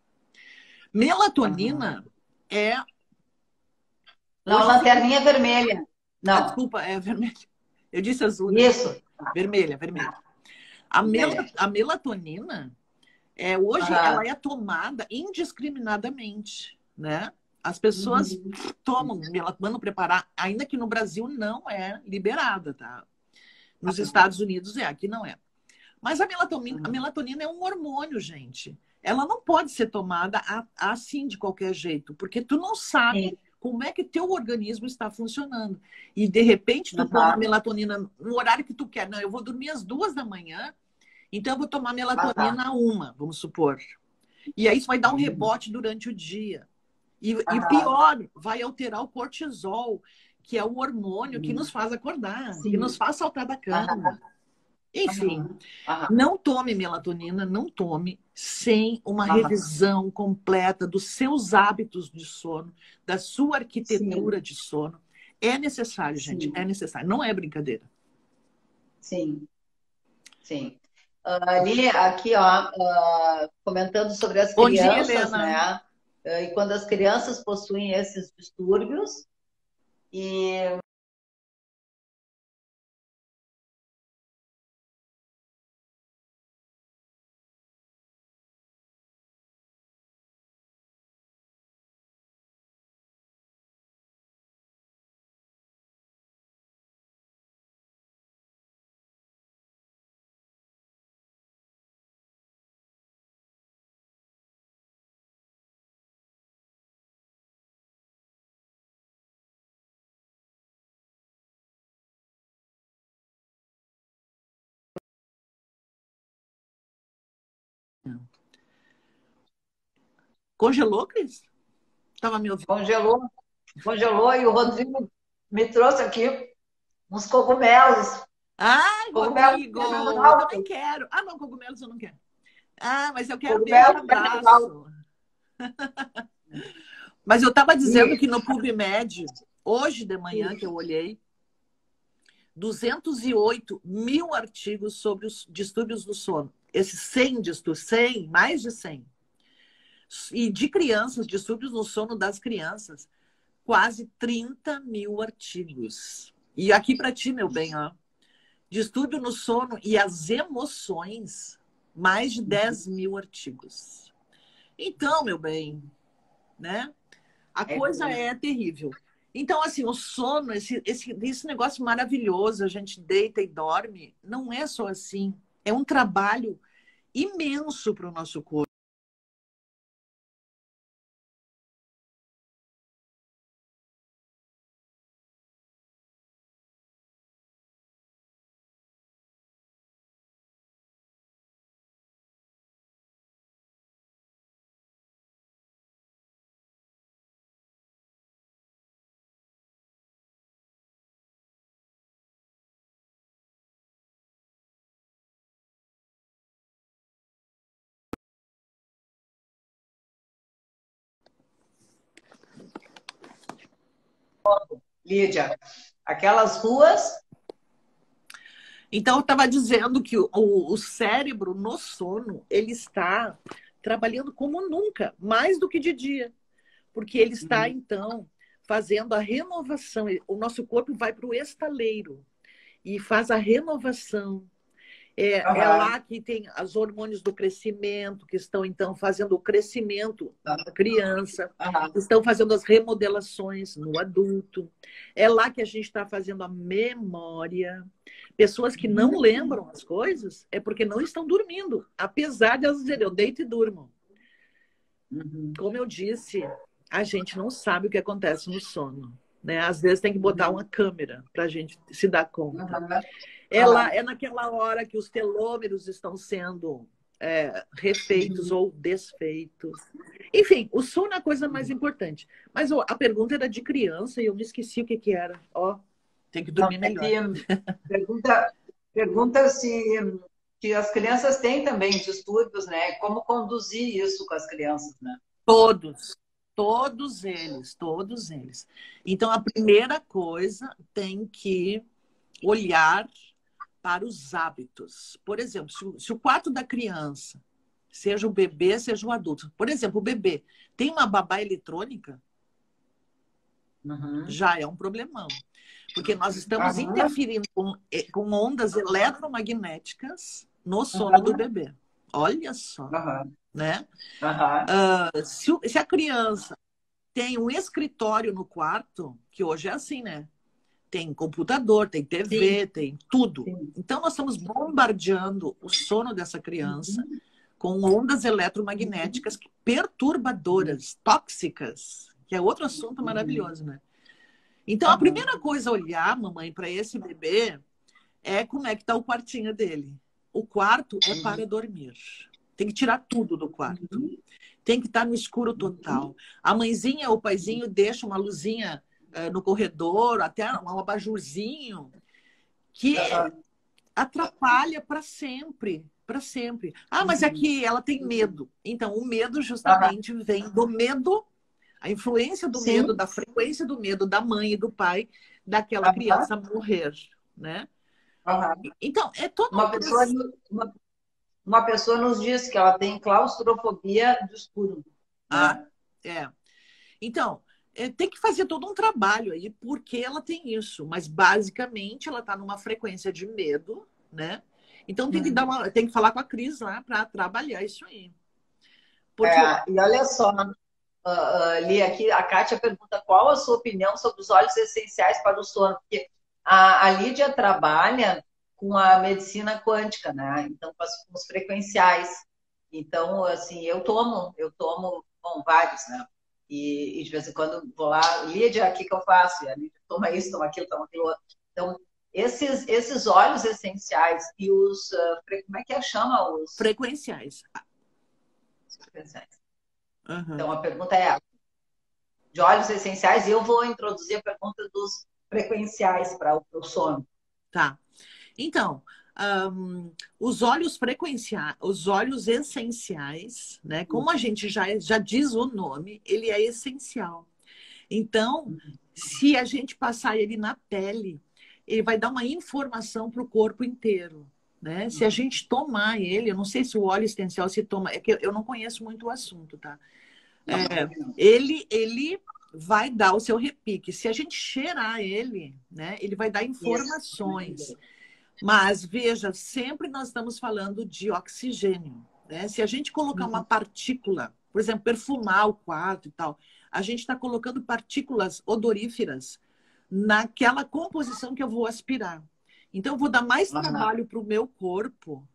Melatonina é Não, hoje se... lanterninha vermelha. Não. desculpa, é vermelha. Eu disse azul, né? Isso. Vermelha, vermelha. Tá. Vermelha. A melatonina hoje ela Aham. é tomada indiscriminadamente, né? As pessoas Uhum. tomam, mandam preparar, ainda que no Brasil não é liberada, tá? Nos Aham. Estados Unidos aqui não é. Mas a Aham. melatonina é um hormônio, gente. Ela não pode ser tomada assim de qualquer jeito, porque tu não sabe Sim. como é que teu organismo está funcionando. E de repente tu toma Aham. melatonina no horário que tu quer. Não, eu vou dormir às 2 da manhã, então eu vou tomar Aham. melatonina vamos supor. E aí isso vai dar um Uhum. rebote durante o dia. E Aham. pior, vai alterar o cortisol, que é o hormônio que nos Uhum. faz acordar, que nos Sim. faz saltar da Aham. cama. Enfim, Aham. Aham. não tome melatonina, não tome sem uma Aham. revisão completa dos seus hábitos de sono, da sua arquitetura Sim. de sono. É necessário, gente, é Sim. necessário. Não é brincadeira. Sim. Sim. Ali, aqui, ó, comentando sobre as Bom dia, crianças, Helena. né? E quando as crianças possuem esses distúrbios, e Congelou, Cris? Tava me ouvindo? Congelou e o Rodrigo me trouxe aqui uns cogumelos. Ai, Cogumelos Rodrigo, eu também altos. quero. Ah, não, cogumelos eu não quero. Ah, mas eu quero beijo e Cogumelos abraço. Mas eu estava dizendo e que no PubMed, hoje de manhã que eu olhei, 208 mil artigos sobre os distúrbios do sono. Esses 100 distúrbios, 100, mais de 100. E de crianças, distúrbios no sono das crianças, quase 30 mil artigos. E aqui para ti, meu bem, ó, distúrbio no sono e as emoções, mais de 10 mil artigos. Então, meu bem, né? A coisa é terrível. Então, assim, o sono, esse negócio maravilhoso, a gente deita e dorme, não é só assim. É um trabalho imenso para o nosso corpo. Lídia, aquelas ruas. Então, eu estava dizendo que o cérebro no sono, ele está trabalhando como nunca, mais do que de dia. Porque ele está, então, fazendo a renovação. O nosso corpo vai para o estaleiro e faz a renovação. É lá que tem os hormônios do crescimento, que estão, então, fazendo o crescimento da criança, estão fazendo as remodelações no adulto. É lá que a gente está fazendo a memória. Pessoas que não lembram as coisas é porque não estão dormindo, apesar de elas dizerem, eu deito e durmo. Como eu disse, a gente não sabe o que acontece no sono. Né? Às vezes tem que botar uma câmera para a gente se dar conta. É naquela hora que os telômeros estão sendo refeitos ou desfeitos. Enfim, o sono é a coisa mais importante. Mas a pergunta era de criança e eu me esqueci o que era. Ó, tem que dormir melhor. Pergunta se as crianças têm também distúrbios, né? Como conduzir isso com as crianças, né? Todos eles. Então, a primeira coisa tem que olhar para os hábitos. Por exemplo, se o quarto da criança, seja o bebê, seja o adulto. Por exemplo, o bebê tem uma babá eletrônica, já é um problemão. Porque nós estamos interferindo com ondas eletromagnéticas no sono do bebê. Olha só. Né? Se a criança tem um escritório no quarto, que hoje é assim, né? Tem computador, tem TV, tem tudo. Então, nós estamos bombardeando o sono dessa criança com ondas eletromagnéticas perturbadoras, tóxicas, que é outro assunto maravilhoso, né? Então, a primeira coisa a olhar, mamãe, para esse bebê é como é que está o quartinho dele. O quarto é para dormir. Tem que tirar tudo do quarto. Tem que estar no escuro total. A mãezinha ou o paizinho deixa uma luzinha no corredor, até um abajurzinho, que atrapalha para sempre. Para sempre. Ah, mas aqui ela tem medo. Então, o medo justamente vem do medo, a influência do medo, da frequência do medo da mãe e do pai daquela criança morrer, né? Então, é toda uma pessoa nos disse que ela tem claustrofobia do escuro. Então, tem que fazer todo um trabalho aí, porque ela tem isso. Mas, basicamente, ela está numa frequência de medo, né? Então, tem que falar com a Cris lá para trabalhar isso aí. Porque... e olha só, li aqui, a Kátia pergunta qual a sua opinião sobre os óleos essenciais para o sono, porque a Lídia trabalha com a medicina quântica, né? Então, com os frequenciais. Então, assim, eu tomo, bom, vários, né? E de vez em quando vou lá, Lídia, o que eu faço? E a Lídia toma isso, toma aquilo outro. Então, esses óleos essenciais e os, como é que chama? Os frequenciais. frequenciais. Uhum. Então, a pergunta é de óleos essenciais, e eu vou introduzir a pergunta dos frequenciais para o sono. Tá. Então, os óleos frequenciais, os óleos essenciais, né? Como a gente já diz o nome, ele é essencial. Então, se a gente passar ele na pele, ele vai dar uma informação para o corpo inteiro, né? Se a gente tomar ele, eu não sei se o óleo essencial se toma, é que eu não conheço muito o assunto, tá? Ele vai dar o seu repique. Se a gente cheirar ele, né? Ele vai dar informações. Mas, veja, sempre nós estamos falando de oxigênio, né? Se a gente colocar uma partícula, por exemplo, perfumar o quarto e tal, a gente está colocando partículas odoríferas naquela composição que eu vou aspirar. Então, eu vou dar mais trabalho para o meu corpo,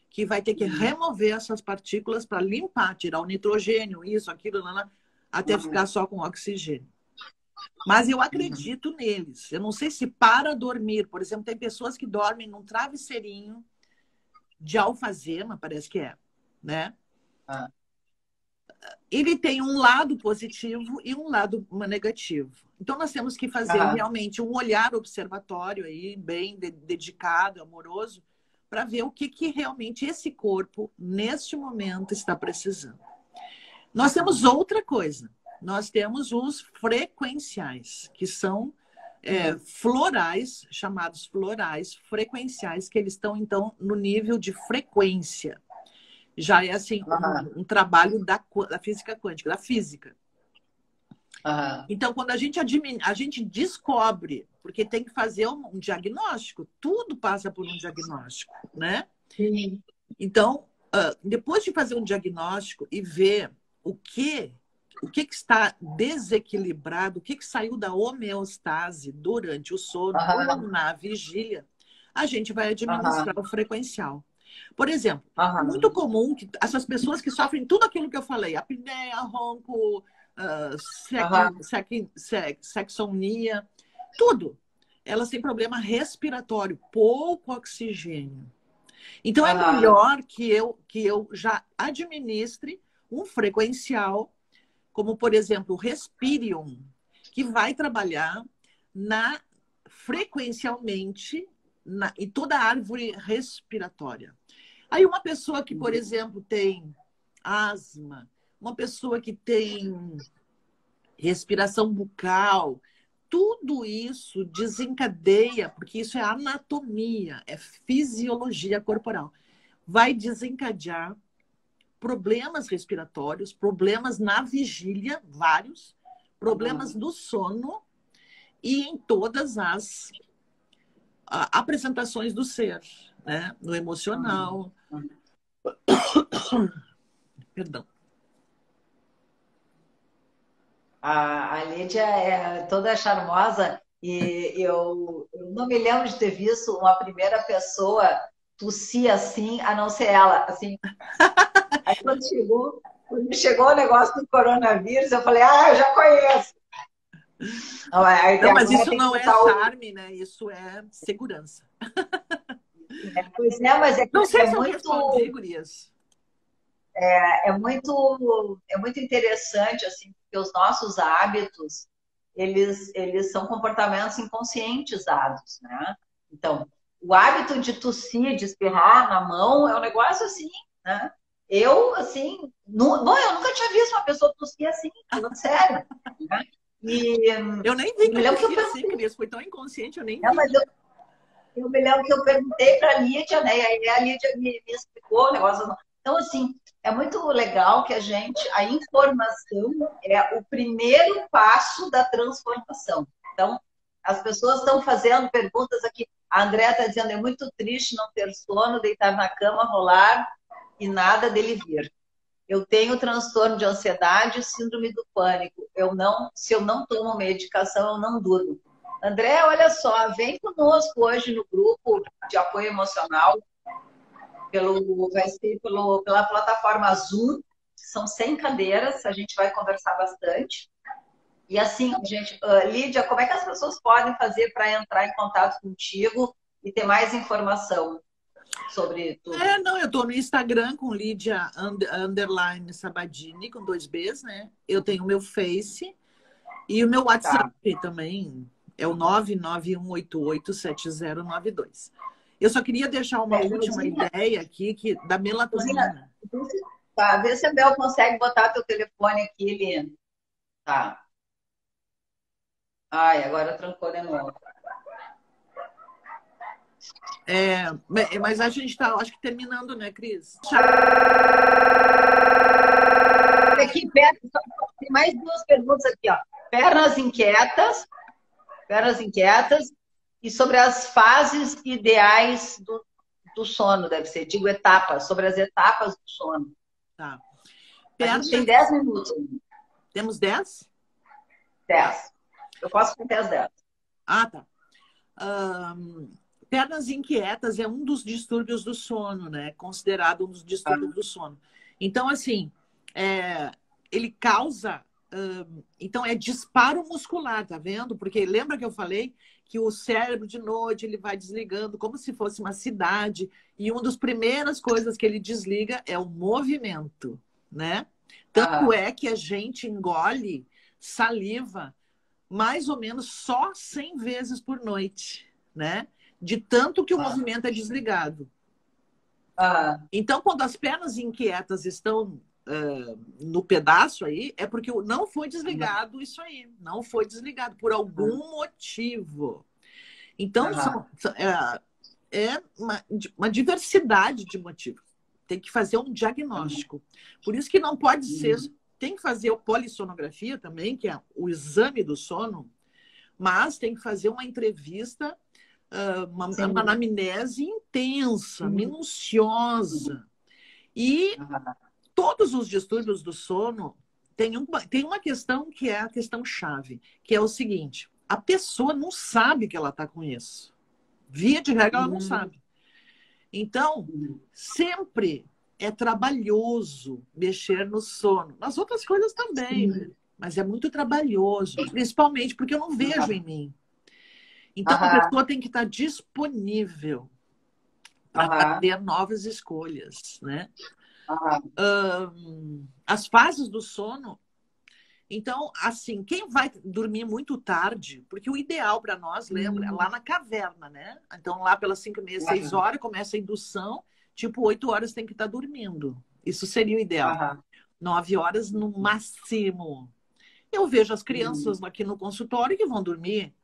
que vai ter que remover essas partículas para limpar, tirar o nitrogênio, isso, aquilo, até ficar só com oxigênio. Mas eu acredito neles. Eu não sei se para dormir, por exemplo, tem pessoas que dormem num travesseirinho de alfazema, parece que é, né? Ele tem um lado positivo e um lado negativo. Então, nós temos que fazer realmente um olhar observatório aí, bem dedicado, amoroso, para ver o que realmente esse corpo, neste momento, está precisando. Nós temos outra coisa. Nós temos os frequenciais, que são florais, chamados florais frequenciais, que eles estão, então, no nível de frequência. Já é, assim, um trabalho da física quântica, da física. Então, quando a gente descobre, porque tem que fazer um diagnóstico, tudo passa por um diagnóstico, né? Sim. Então, depois de fazer um diagnóstico e ver o que está desequilibrado, o que saiu da homeostase durante o sono ou na vigília, a gente vai administrar o frequencial. Por exemplo, é muito comum que essas pessoas que sofrem tudo aquilo que eu falei, apneia, ronco, sexomnia, tudo. Elas têm problema respiratório, pouco oxigênio. Então, é melhor que eu já administre um frequencial, como, por exemplo, o Respirium, que vai trabalhar frequencialmente em toda a árvore respiratória. Aí uma pessoa que, por exemplo, tem asma, uma pessoa que tem respiração bucal, tudo isso desencadeia, porque isso é anatomia, é fisiologia corporal. Vai desencadear problemas respiratórios, problemas na vigília, vários, problemas do sono e em todas as apresentações do ser, né? No emocional. Perdão. A Lídia é toda charmosa e eu não me lembro de ter visto uma primeira pessoa tossir assim, a não ser ela, assim. Aí quando chegou o negócio do coronavírus, eu falei, eu já conheço. Não, mas isso não é charme, né? Isso é segurança. Pois é, mas não sei se eu respondi, gurias. É muito interessante, assim, porque os nossos hábitos, eles são comportamentos inconscientizados, né? Então, o hábito de tossir, de espirrar na mão é um negócio assim, né? Eu, assim, eu nunca tinha visto uma pessoa tossir assim, falando sério. Né? Eu nem vi que eu tossi assim, Cris, foi tão inconsciente, eu nem vi. Mas eu me lembro que eu perguntei para a Lídia, né? E aí a Lídia me explicou o negócio. Então, assim, é muito legal que a informação é o primeiro passo da transformação. Então, as pessoas estão fazendo perguntas aqui. A Andréa está dizendo, é muito triste não ter sono, deitar na cama, rolar e nada dele vir. Eu tenho transtorno de ansiedade e síndrome do pânico. Se eu não tomo medicação, eu não durmo. André, olha só, vem conosco hoje no grupo de apoio emocional, vai ser pela plataforma Zoom, são 100 cadeiras, a gente vai conversar bastante. E assim, gente, Lídia, como é que as pessoas podem fazer para entrar em contato contigo e ter mais informação? sobre tudo. Não, eu tô no Instagram com Lídia underline Sabadini, com 2 Bs, né? Eu tenho o meu Face e o meu WhatsApp também. É o 991887092. Eu só queria deixar uma última ideia aqui da melatonina. Tá, vê se a Bel consegue botar teu telefone aqui, Lino. Tá. Ai, agora trancou de novo. Mas a gente está, acho que terminando, né, Cris? Aqui perto, tem mais 2 perguntas aqui, ó. Pernas inquietas e sobre as fases ideais do sono, deve ser, digo etapas, sobre as etapas do sono. Tá. A gente tem 10 minutos. Temos 10? 10. Eu posso até as 10. Ah, tá. Pernas inquietas é um dos distúrbios do sono, né? Considerado um dos distúrbios do sono. Então, assim, ele causa... então, é disparo muscular, tá vendo? Porque lembra que eu falei que o cérebro de noite ele vai desligando como se fosse uma cidade e uma das primeiras coisas que ele desliga é o movimento, né? Tanto é que a gente engole saliva mais ou menos só 100 vezes por noite, né? De tanto que o movimento é desligado. Então, quando as pernas inquietas estão no pedaço aí, é porque não foi desligado isso aí. Não foi desligado por algum motivo. Então, é uma diversidade de motivos. Tem que fazer um diagnóstico. Por isso que não pode ser... Tem que fazer a polissonografia também, que é o exame do sono, mas tem que fazer uma entrevista, uma anamnese intensa, minuciosa. E todos os distúrbios do sono tem uma questão que é a questão chave, que é o seguinte: a pessoa não sabe que ela está com isso. Via de regra, ela não sabe. Então, sempre é trabalhoso mexer no sono. Nas outras coisas também, né? Mas é muito trabalhoso, principalmente porque eu não vejo em mim. Então, a pessoa tem que estar disponível para fazer novas escolhas, né? As fases do sono. Então, assim, quem vai dormir muito tarde, porque o ideal para nós, lembra, é lá na caverna, né? Então, lá pelas 5h30, 6 horas, começa a indução, tipo, 8 horas tem que estar dormindo. Isso seria o ideal. 9 horas no máximo. Eu vejo as crianças aqui no consultório que vão dormir,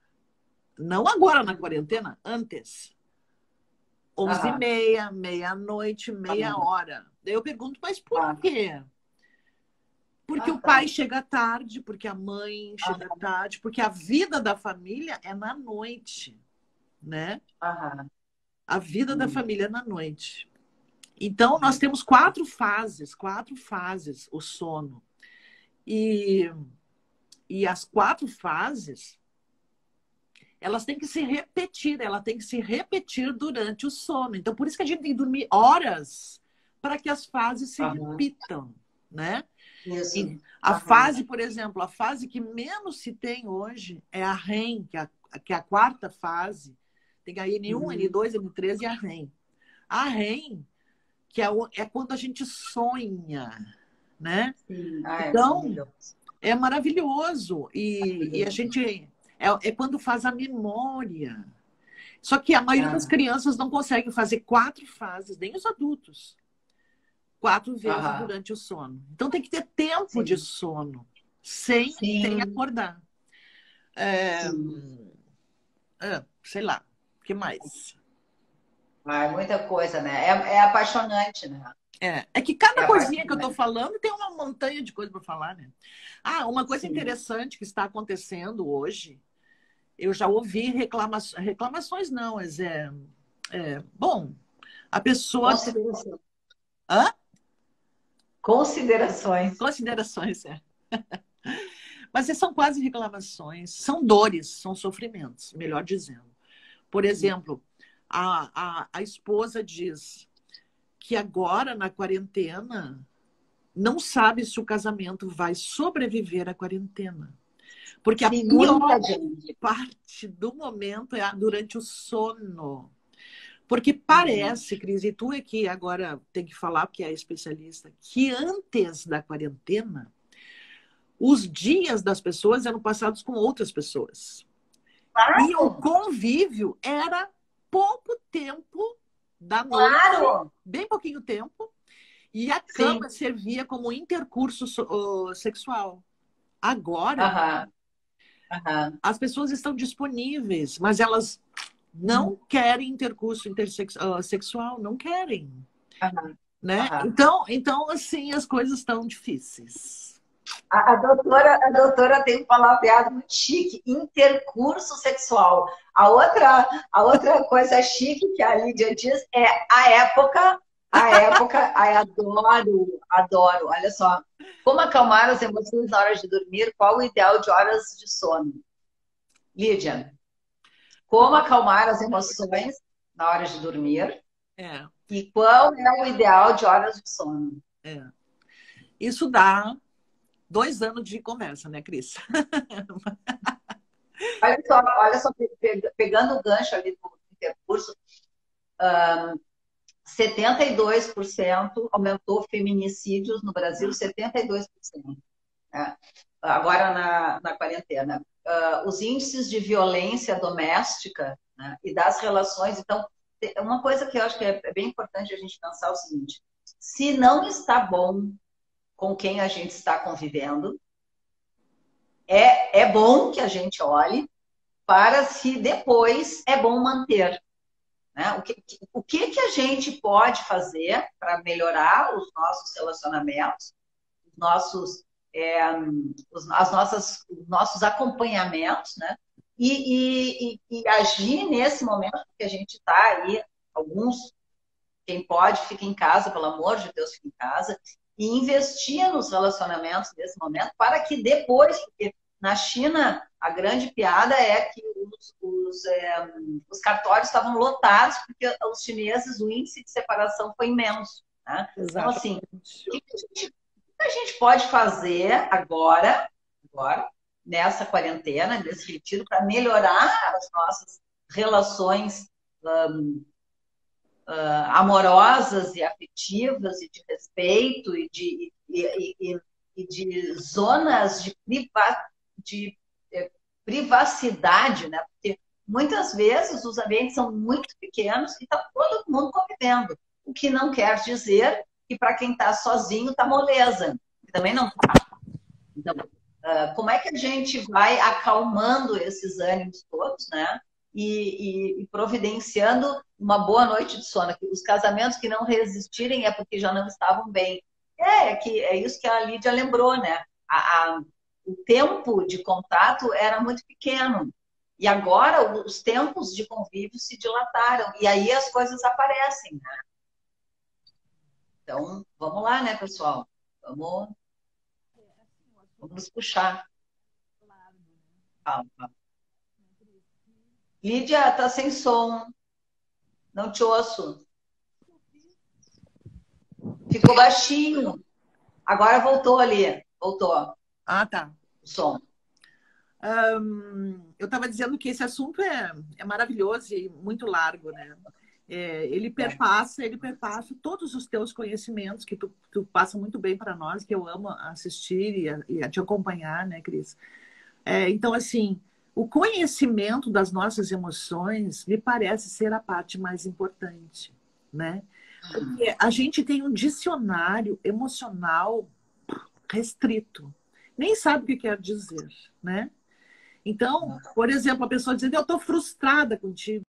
não agora na quarentena, antes. 11h30, meia-noite, meia hora. Daí eu pergunto, mas por quê? Porque o pai chega tarde, porque a mãe chega tarde, porque a vida da família é na noite, né? A vida da família é na noite. Então, nós temos 4 fases, o sono. E as 4 fases, elas têm que se repetir durante o sono. Então, por isso que a gente tem que dormir horas para que as fases se repitam, né? Isso. A fase, por exemplo, a fase que menos se tem hoje é a REM, que é a 4ª fase. Tem a N1, N2, N3 e a REM. A REM, que é quando a gente sonha, né? Então, é maravilhoso. E a gente... É quando faz a memória. Só que a maioria das crianças não consegue fazer 4 fases, nem os adultos. 4 vezes durante o sono. Então tem que ter tempo de sono, sem acordar. Sei lá, o que mais? Muita coisa, né? É apaixonante, né? É que cada coisinha que eu tô falando tem uma montanha de coisa para falar, né? Uma coisa interessante que está acontecendo hoje, eu já ouvi reclamações não, mas bom, a pessoa... Considerações, Mas são quase reclamações, são dores, são sofrimentos, melhor dizendo. Por exemplo, a esposa diz que agora, na quarentena, não sabe se o casamento vai sobreviver à quarentena. Porque a pior parte do momento é durante o sono. Porque parece, Cris, e tu é que agora tem que falar, porque é especialista, que antes da quarentena, os dias das pessoas eram passados com outras pessoas. E o Claro, convívio era pouco tempo da noite, claro. bem pouquinho tempo, e a Sim. cama servia como intercurso sexual. Agora, Aham, aham, as pessoas estão disponíveis, mas elas não querem intercurso sexual, não querem, aham, né? aham. Então, assim, as coisas estão difíceis. A doutora tem um palavreado muito chique, intercurso sexual. A outra coisa chique que a Lídia diz é a época, ai, adoro, adoro. Olha só, como acalmar as emoções na hora de dormir, qual o ideal de horas de sono? Lídia, como acalmar as emoções na hora de dormir É, e qual é o ideal de horas de sono? é. Isso dá 2 anos de conversa, né, Cris? Olha só, pegando o gancho ali do intercurso, 72% aumentou feminicídios no Brasil, 72%. Né? Agora na quarentena. Os índices de violência doméstica, né, e das relações. Então, uma coisa que eu acho que é bem importante a gente pensar é o seguinte: se não está bom com quem a gente está convivendo, é bom que a gente olhe para se depois é bom manter. Né? O que a gente pode fazer para melhorar os nossos relacionamentos, os nossos, os nossos acompanhamentos, né? E agir nesse momento que a gente está aí, alguns, quem pode, fica em casa, pelo amor de Deus, fica em casa, e investir nos relacionamentos nesse momento para que depois, porque na China a grande piada é que os cartórios estavam lotados porque os chineses, o índice de separação foi imenso. Né? Então, assim, Exatamente. o que a gente pode fazer agora, nessa quarentena, nesse retiro, para melhorar as nossas relações amorosas e afetivas e de respeito e de zonas de privacidade, né? Porque muitas vezes os ambientes são muito pequenos e está todo mundo convivendo, o que não quer dizer que para quem está sozinho está moleza, que também não está. Então, como é que a gente vai acalmando esses ânimos todos, né? E providenciando uma boa noite de sono. Os casamentos que não resistirem é porque já não estavam bem. É isso que a Lídia lembrou, né? O tempo de contato era muito pequeno. E agora os tempos de convívio se dilataram. E aí as coisas aparecem, né? Então, vamos lá, né, pessoal? Vamos nos puxar. Calma. Lídia, tá sem som. Não te ouço. Ficou baixinho. Agora voltou ali. Voltou Ah, tá. o som. Eu estava dizendo que esse assunto é maravilhoso e muito largo, né? Ele perpassa todos os teus conhecimentos que tu passa muito bem para nós, que eu amo assistir e a te acompanhar, né, Cris? Então, assim, o conhecimento das nossas emoções me parece ser a parte mais importante, né? Porque a gente tem um dicionário emocional restrito. Nem sabe o que quer dizer, né? Então, por exemplo, a pessoa dizendo, eu estou frustrada contigo.